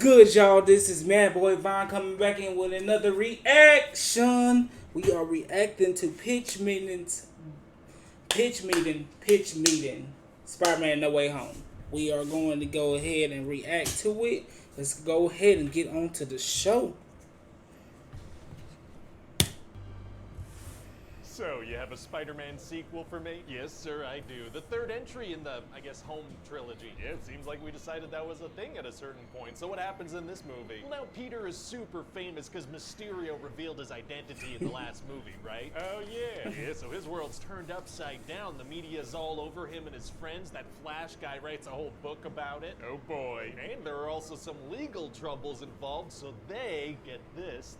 good, y'all? This is Mad Boy Vaughn coming back in with another reaction. We are reacting to pitch meeting, Spider-Man No Way Home. We are going to go ahead and react to it. Let's go ahead and get on to the show. So, you have a Spider-Man sequel for me? Yes, sir, I do. The third entry in the, home trilogy. Yeah, it seems like we decided that was a thing at a certain point. So what happens in this movie? Well, now, Peter is super famous because Mysterio revealed his identity in the last movie, right? Oh, yeah. Yeah, so his world's turned upside down. The media's all over him and his friends. That Flash guy writes a whole book about it. Oh, boy. And there are also some legal troubles involved, so they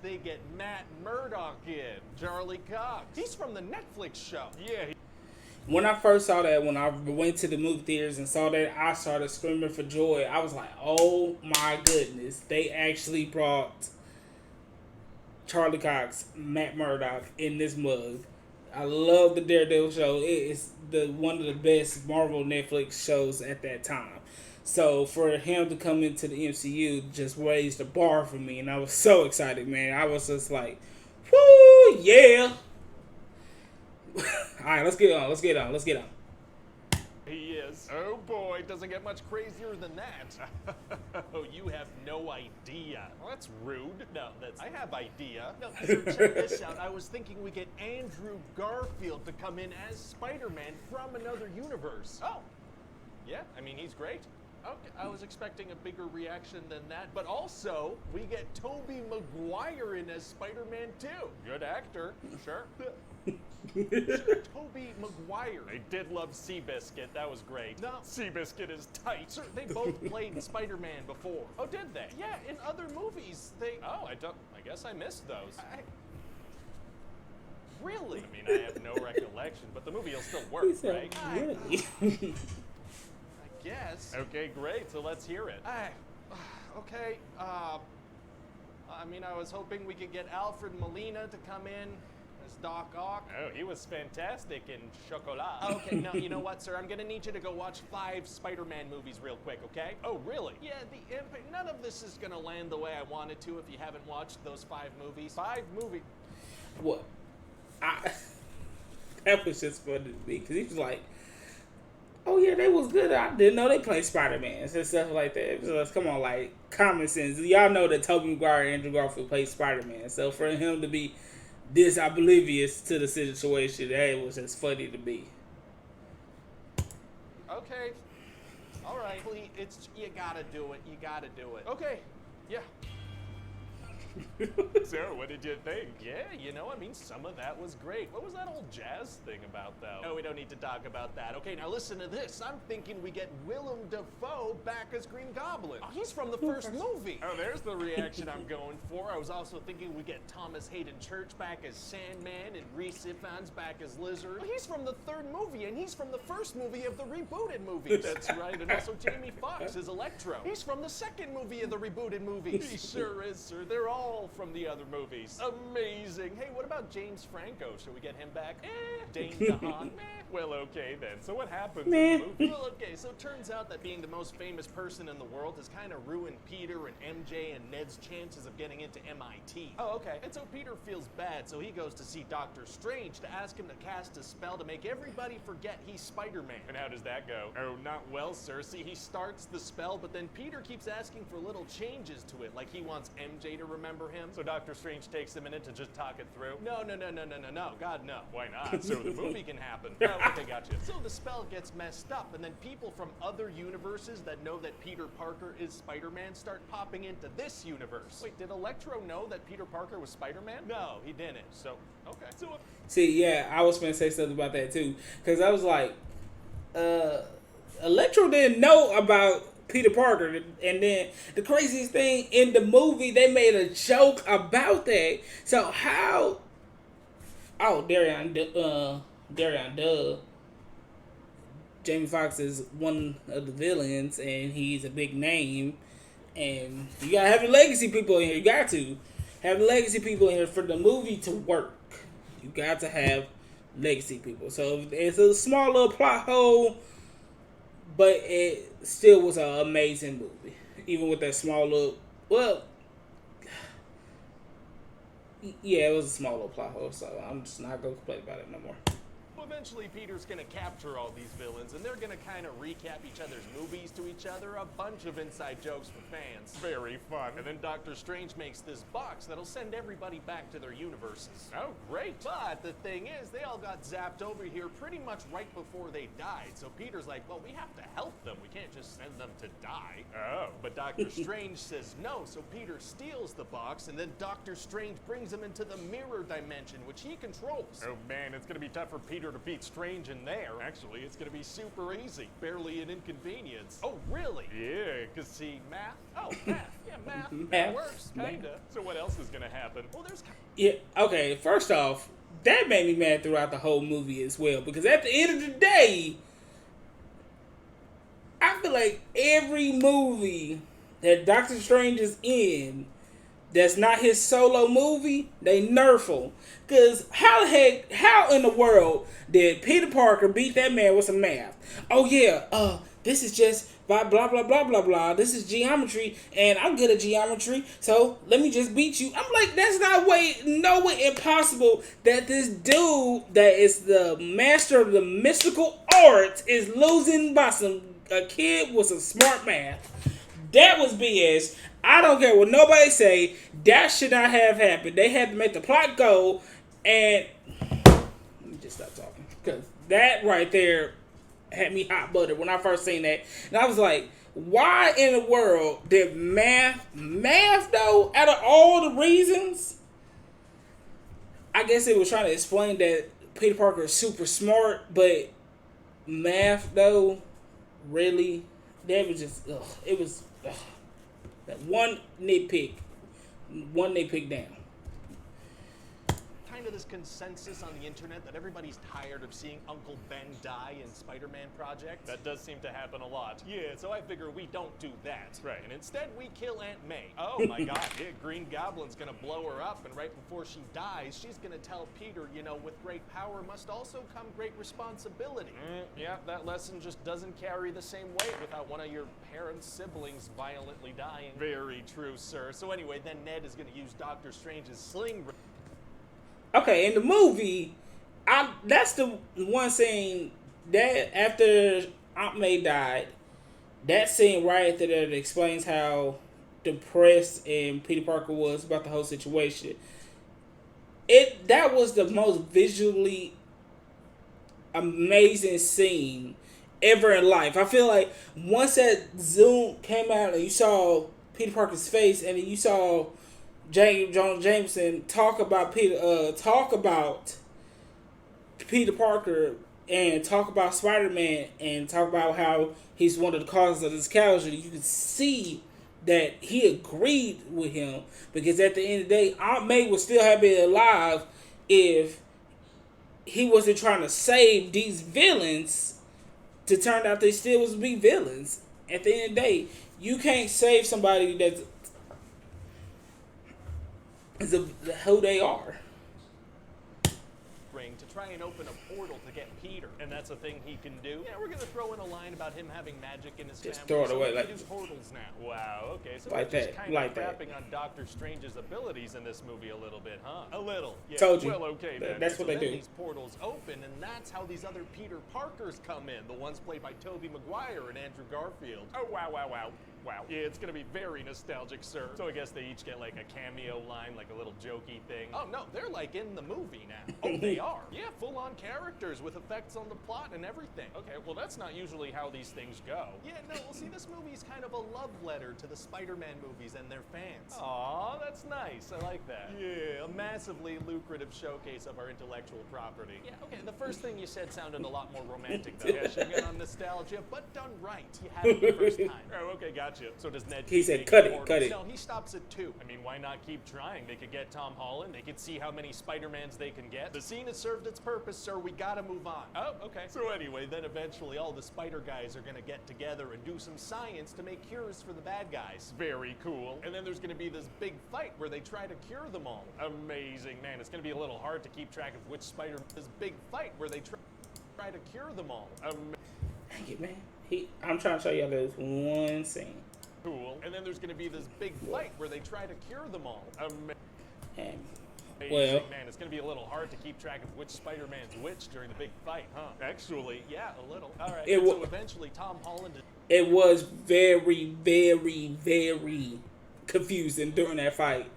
get Matt Murdock in. Charlie Cox. He's from the Netflix show. Yeah. When I first saw that, when I went to the movie theaters and saw that, I started screaming for joy. I was like, oh my goodness. They actually brought Charlie Cox, Matt Murdock in this mug. I love the Daredevil show. It is one of the best Marvel Netflix shows at that time. So for him to come into the MCU just raised the bar for me, and I was so excited, man. I was just like, whoo, yeah. Alright, let's get on. He is. Oh boy, doesn't get much crazier than that. Oh, you have no idea. Well, that's rude. No, I have idea. No, so check this out. I was thinking we get Andrew Garfield to come in as Spider-Man from another universe. Oh, yeah, he's great. Okay, I was expecting a bigger reaction than that, but also, we get Tobey Maguire in as Spider-Man too. Good actor, sure. Sure, Tobey Maguire. I did love Seabiscuit, that was great. No, Seabiscuit is tight. Sir, they both played Spider-Man before. Oh, did they? Yeah, in other movies, Oh, I guess I missed those. Really? I have no recollection, but the movie will still work, right? Really? Yes. Okay, great. So let's hear it. Okay. I was hoping we could get Alfred Molina to come in as Doc Ock. Oh, he was fantastic in Chocolat. Okay, no, you know what, sir? I'm gonna need you to go watch 5 Spider-Man movies real quick, okay? Oh, really? Yeah, the impact. None of this is gonna land the way I wanted to if you haven't watched those 5 movies. 5 movies. What? That was just funny to me because he was like, oh yeah, they was good. I didn't know they played Spider-Man and stuff like that. So come on, like common sense. Y'all know that Tobey Maguire and Andrew Garfield played Spider-Man. So for him to be this oblivious to the situation, that was just funny to me. Okay. All right. Please, you gotta do it. You gotta do it. Okay. Yeah. So, what did you think? Yeah, some of that was great. What was that old jazz thing about, though? Oh, we don't need to talk about that. Okay, now listen to this. I'm thinking we get Willem Dafoe back as Green Goblin. Oh, he's from the first movie. Oh, there's the reaction I'm going for. I was also thinking we get Thomas Hayden Church back as Sandman and Rhys Ifans back as Lizard. Well, he's from the third movie, and he's from the first movie of the rebooted movies. That's right, and also Jamie Foxx as Electro. He's from the second movie of the rebooted movies. He sure is, sir. They're all from the other movies. Amazing. Hey, what about James Franco? Should we get him back? Dane DeHaan? Well, okay then. So what happens in the movie? Well, okay, so it turns out that being the most famous person in the world has kind of ruined Peter and MJ and Ned's chances of getting into MIT. Oh, okay. And so Peter feels bad, so he goes to see Doctor Strange to ask him to cast a spell to make everybody forget he's Spider-Man. And how does that go? Oh, not well, sir. See, he starts the spell, but then Peter keeps asking for little changes to it, like he wants MJ to remember him. So Doctor Strange takes a minute to just talk it through. No. God, no. Why not? So the movie can happen. Oh, okay, gotcha. So the spell gets messed up, and then people from other universes that know that Peter Parker is Spider-Man start popping into this universe. Wait, did Electro know that Peter Parker was Spider-Man? No, he didn't. So, okay. So, see, yeah, I was going to say something about that too, because I was like, Electro didn't know about Peter Parker, and then the craziest thing in the movie, they made a joke about that. So how? Oh, Darian Duh. Jamie Foxx is one of the villains, and he's a big name. And you gotta have the legacy people in here. You got to have the legacy people in here for the movie to work. You got to have legacy people. So it's a small little plot hole, but it still was an amazing movie. Even with that small little Well, yeah, it was a small little plot hole, so I'm just not gonna complain about it no more. Eventually, Peter's gonna capture all these villains, and they're gonna kind of recap each other's movies to each other, a bunch of inside jokes for fans. Very fun. And then Doctor Strange makes this box that'll send everybody back to their universes. Oh, great. But the thing is, they all got zapped over here pretty much right before they died, so Peter's like, well, we have to help them. We can't just send them to die. Oh. But Doctor Strange says no, so Peter steals the box, and then Doctor Strange brings him into the mirror dimension, which he controls. Oh man, it's gonna be tough for Peter to beat Strange in there. Actually, it's gonna be super easy. Barely an inconvenience. Oh, really? Yeah, cause see, math? Oh, math. Yeah, math. That works, kinda. So what else is gonna happen? Well, there's... Yeah, okay, first off, that made me mad throughout the whole movie as well, because at the end of the day, I feel like every movie that Doctor Strange is in that's not his solo movie, they nerf him. Because how in the world did Peter Parker beat that man with some math? Oh yeah, this is just blah blah blah blah blah blah. This is geometry, and I'm good at geometry, so let me just beat you. I'm like, that's not no way impossible that this dude that is the master of the mystical arts is losing by a kid with some smart math. That was BS. I don't care what nobody say. That should not have happened. They had to make the plot go, and let me just stop talking, because that right there had me hot buttered when I first seen that, and I was like, why in the world did math though? Out of all the reasons, I guess it was trying to explain that Peter Parker is super smart, but math though, really, that was just it was. That one nitpick down. Kind of this consensus on the internet that everybody's tired of seeing Uncle Ben die in Spider-Man projects. That does seem to happen a lot. Yeah, so I figure we don't do that. Right. And instead we kill Aunt May. Oh my god, yeah, Green Goblin's gonna blow her up, and right before she dies, she's gonna tell Peter, with great power must also come great responsibility. Yeah, that lesson just doesn't carry the same weight without one of your parents' siblings violently dying. Very true, sir. So anyway, then Ned is gonna use Doctor Strange's sling. Okay, in the movie, that's the one scene that after Aunt May died, that scene right after that explains how depressed and Peter Parker was about the whole situation. That was the most visually amazing scene ever in life. I feel like once that zoom came out and you saw Peter Parker's face, and then you saw Jonah Jameson talk about Peter Parker, and talk about Spider-Man, and talk about how he's one of the causes of this casualty, you could see that he agreed with him, because at the end of the day, Aunt May would still have been alive if he wasn't trying to save these villains to turn out they still was be villains. At the end of the day, you can't save somebody that's who they are. To try and open a portal to get Peter, and that's a thing he can do. Yeah, we're gonna throw in a line about him having magic in his family. Just throw it away, like use portals now. Wow, okay, so like we're that, just kind like of that. crapping on Doctor Strange's abilities in this movie a little bit, huh? A little. Yeah. Told you. Well, okay then. That's what they do. These portals open, and that's how these other Peter Parkers come in. The ones played by Tobey Maguire and Andrew Garfield. Oh wow, wow, wow. Wow. Yeah, it's gonna be very nostalgic, sir. So I guess they each get like a cameo line, like a little jokey thing. Oh no, they're like in the movie now. Oh, they are. Yeah, full-on characters with effects on the plot and everything. Okay, well that's not usually how these things go. Yeah, no, well see, this movie's kind of a love letter to the Spider-Man movies and their fans. Aw, that's nice. I like that. Yeah, a massively lucrative showcase of our intellectual property. Yeah, okay, the first thing you said sounded a lot more romantic though. Yeah, again on nostalgia, but done right. You had it the first time. Oh, okay, gotcha. So does Ned... He said, cut it. No, he stops at 2. I mean, why not keep trying? They could get Tom Holland. They could see how many Spider-Mans they can get. The scene has served its purpose, sir. We gotta move on. Oh, okay. So anyway, then eventually all the Spider guys are gonna get together and do some science to make cures for the bad guys. Very cool. And then there's gonna be this big fight where they try to cure them all. Amazing. Man, it's gonna be a little hard to keep track of which Spider... This big fight where they try to cure them all. Thank you, man. I'm trying to show y'all this one scene. Cool. And then there's going to be this big fight where they try to cure them all. And, Well, man, it's going to be a little hard to keep track of which Spider-Man's which during the big fight, huh? Actually, yeah, a little. All right, so eventually Tom Holland... It was very, very, very confusing during that fight.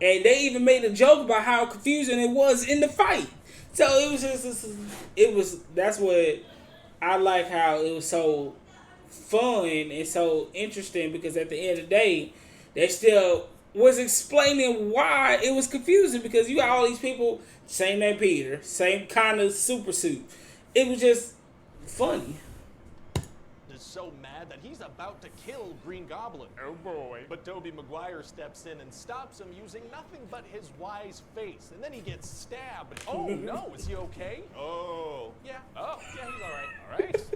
And they even made a joke about how confusing it was in the fight. So it was just, that's what I like, how it was so fun and so interesting, because at the end of the day, they still was explaining why it was confusing, because you got all these people, same name Peter, same kind of super suit. It was just funny. Is so mad that he's about to kill Green Goblin. Oh boy. But Tobey Maguire steps in and stops him using nothing but his wise face. And then he gets stabbed. Oh no, is he okay? Oh, yeah, he's all right. All right.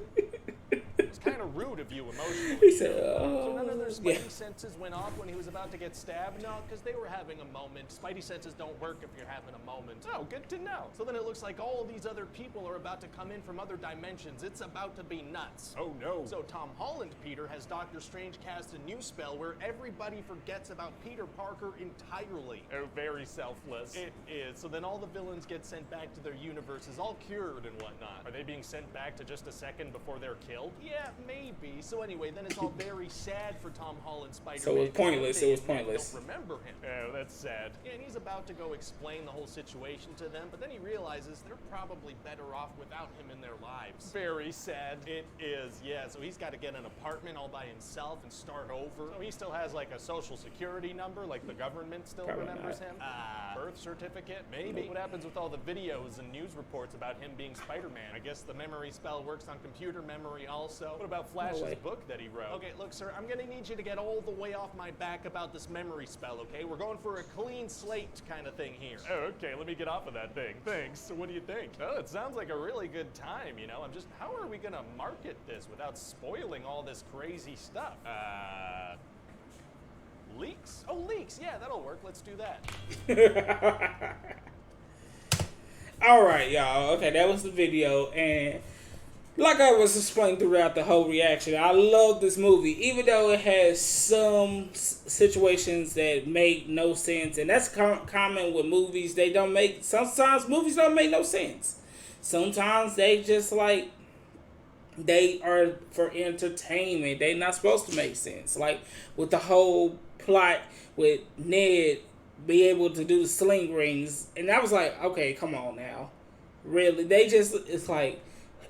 It's kind of rude of you emotionally. He said, So none of their Spidey senses went off when he was about to get stabbed? No, because they were having a moment. Spidey senses don't work if you're having a moment. Oh, good to know. So then it looks like all these other people are about to come in from other dimensions. It's about to be nuts. Oh no. So Tom Holland, Peter, has Doctor Strange cast a new spell where everybody forgets about Peter Parker entirely. Oh, very selfless. It is. So then all the villains get sent back to their universes, all cured and whatnot. Are they being sent back to just a second before they're killed? Yeah, maybe. So anyway, then it's all very sad for Tom Holland Spider-Man. So it was pointless. It was pointless. Don't remember him. Oh, that's sad. Yeah, and he's about to go explain the whole situation to them, but then he realizes they're probably better off without him in their lives. Very sad. It is, yeah. So he's got to get an apartment all by himself and start over. So he still has like a social security number, like the government still remembers him. Birth certificate, maybe. What happens with all the videos and news reports about him being Spider-Man? I guess the memory spell works on computer memory also. What about Flash's book that he wrote? Okay, look, sir, I'm gonna need you to get all the way off my back about this memory spell, okay? We're going for a clean slate kind of thing here. Oh, okay, let me get off of that thing. Thanks. So what do you think? Oh, it sounds like a really good time, you know? I'm just, how are we gonna market this without spoiling all this crazy stuff? Leaks? Oh, leaks, yeah, that'll work. Let's do that. All right, y'all. Okay, that was the video, and like I was explaining throughout the whole reaction, I love this movie, even though it has some situations that make no sense, and that's common with movies. They don't make, sometimes movies don't make no sense. Sometimes they just like, they are for entertainment. They're not supposed to make sense. Like with the whole plot with Ned be able to do the sling rings, and I was like, okay, come on now, really? They just, it's like,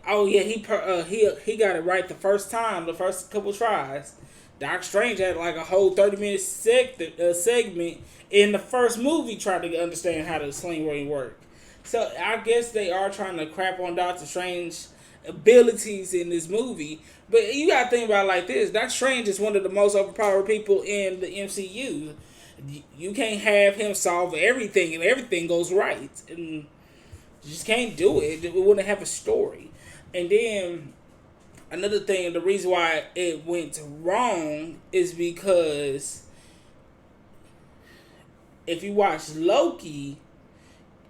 oh yeah, he got it right the first time, the first couple tries. Doc Strange had like a whole 30-minute segment in the first movie trying to understand how the sling ring worked. So I guess they are trying to crap on Doctor Strange's abilities in this movie, but you gotta think about it like this: Doctor Strange is one of the most overpowered people in the MCU. You can't have him solve everything and everything goes right, and you just can't do it. It wouldn't have a story. And then another thing, the reason why it went wrong is because if you watch Loki,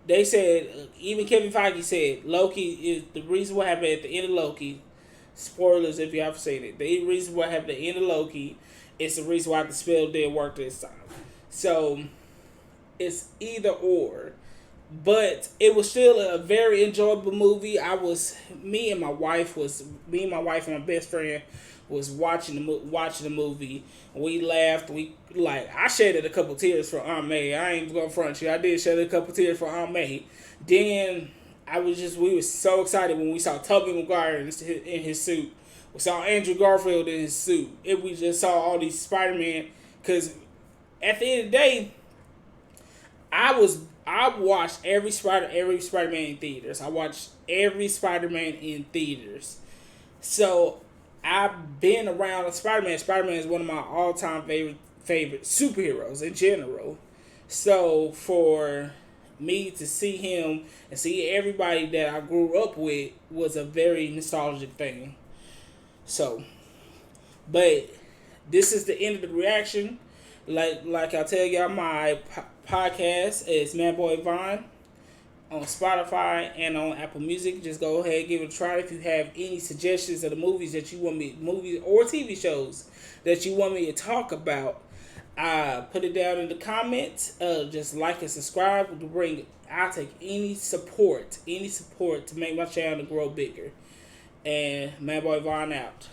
they said, even Kevin Feige said, Loki is the reason what happened at the end of Loki. Spoilers if you haven't seen it. The reason what happened at the end of Loki is the reason why the spell didn't work this time. So it's either or. But it was still a very enjoyable movie. Me and my wife and my best friend was watching the movie. We laughed. I shedded a couple tears for Aunt May. I ain't gonna front you. I did shed a couple tears for Aunt May. Then we were so excited when we saw Tobey Maguire in his suit. We saw Andrew Garfield in his suit. We just saw all these Spider-Man. Because at the end of the day, I watched every Spider-Man in theaters. I watched every Spider-Man in theaters. So I've been around Spider-Man. Spider-Man is one of my all-time favorite superheroes in general. So for me to see him and see everybody that I grew up with was a very nostalgic thing. So, but this is the end of the reaction. Like I tell y'all, my podcast is Man Boy Vaughn on Spotify and on Apple Music. Just go ahead and give it a try. If you have any suggestions of the movies that you want me, movies or TV shows that you want me to talk about, put it down in the comments. Just like and subscribe to bring. I'll take any support to make my channel grow bigger. And man, boy, Vaughn out.